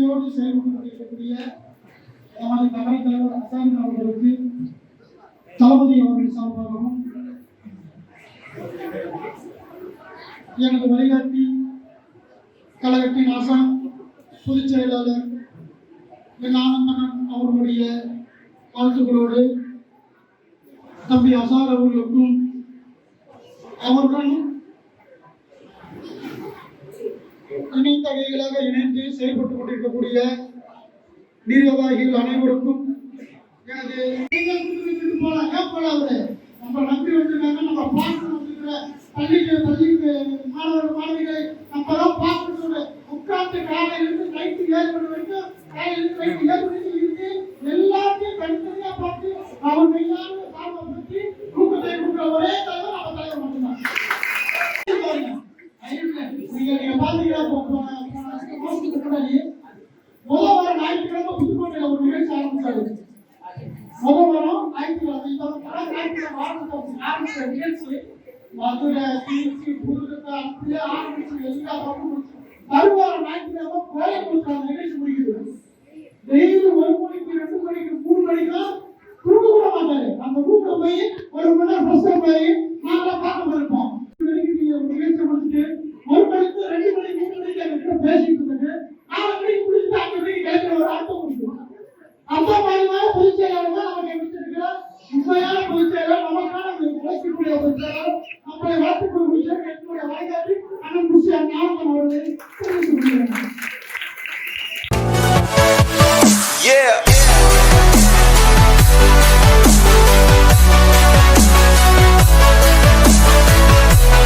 நம்பிக்கையோடு செயல்பட்டு கொண்டிருக்கக்கூடிய நமது கழக தலைவர் அசான் அவர்களுக்கு தளபதி அவர்கள் சார்பாகவும் எனது வழிகாட்டி கழகத்தின் ஆசான் பொதுச் செயலாளர் ஆனந்தன் அவர்களுடைய வாழ்த்துக்களோடு தம்பி அசார் அவர்களுக்கும் அவர்களுடன் இணைந்தகைகளாக இணைந்து செயல்பட்டுக் கொண்டிருக்கக்கூடிய நிர்வாகிகள் அனைவருக்கும் எனது நம்ம நம்பி வந்திருக்காங்க. நம்ம பார்க்கணும் பள்ளிக்கு மாணவர்களை நம்ம தான் பார்க்கணும். உட்கார்ந்து காலையிலிருந்து நைட்டு 7 மணி வரைக்கும் காலையிலிருந்து நைட்டு 7 மணிக்கு இருந்து எல்லாத்தையும் தனித்தனியா பார்த்து அவர் மெய்யான சார்பை பற்றி கூட்டத்தை கூட்டுற ஒரே தலைவர் நம்ம தலைவர் மட்டும்தான். நீங்க பாத்தீங்கன்னா முன்னாடி முதல் வாரம் ஞாயிற்றுக்கிழமை புதுக்கோட்டையில ஒரு நிகழ்ச்சி ஆரம்பிச்சாரு. முதல் வாரம் ஞாயிற்றுக்கிழமை ஆரம்பிச்ச நிகழ்ச்சி மதுரை திருச்சி புதுக்கோட்டை அப்படியே ஆரம்பிச்சு எல்லா பக்கமும் மறுவாரம் ஞாயிற்றுக்கிழமை கோயம்புத்தூர் நிகழ்ச்சி முடிக்கிறது. டெய்லி 1 மணிக்கு 2 மணிக்கு 3 மணிக்கெல்லாம் தூங்க கூட மாட்டாரு. அந்த ரூம்ல போய் 1 மணி நேரம் ஃபர்ஸ்ட் போய் நாங்களாம் பார்க்க போயிருப்போம். நிகழ்ச்சி முடிச்சுட்டு 1 மணிக்கு 2 மணிக்கு 3 மணிக்கு எங்கிட்ட பேசிட்டு இருந்துட்டு 4 மணிக்கு முடிச்சுட்டு 5 மணிக்கு கிளம்பி ஒரு ஆட்டம் முடிச்சுருவோம். அந்த மாதிரியான பொதுச் செயலாளர் தான் நமக்கு எடுத்துருக்கிற உண்மையான பொதுச் செயலாளர், நமக்கான உழைக்கக்கூடிய பொதுச் செயலாளர், நம்மளை வளர்த்துக்கூடிய பொதுச் செயலாளர், என்னுடைய வழிகாட்டி அண்ணன் முசி ஞானந்தன் அவர்களை தெரிவித்துக் கொள்கிறேன்.